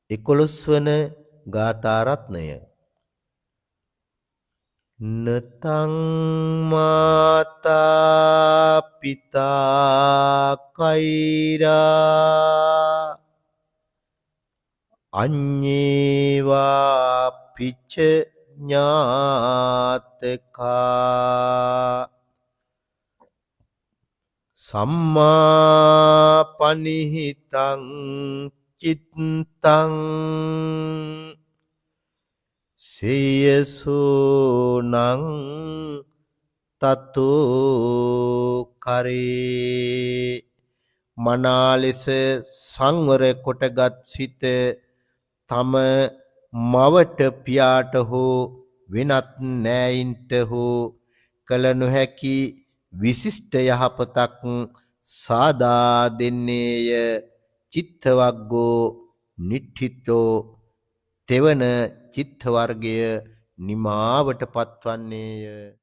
11 වන ගාථා රත්නය. නතං මාතා පිතා කෛරා අඤ්ඤේවා පිච්ච ඥාතකා සම්මා පනිහිතං චිත්තං සේයසෝනං තතෝ කරේ මනාලෙස සංවර කොටගත් සිත තම මවට පියාට හෝ වෙනත් නෑයින්ට හෝ කල නොහැකි විශිෂ්ට යහපතක් සාදා දෙන්නේය. චිත්තවග්ගෝ නිට්ඨිතෝ තෙවන චිත්ත වර්ගය නිමාවට පත්වන්නේය.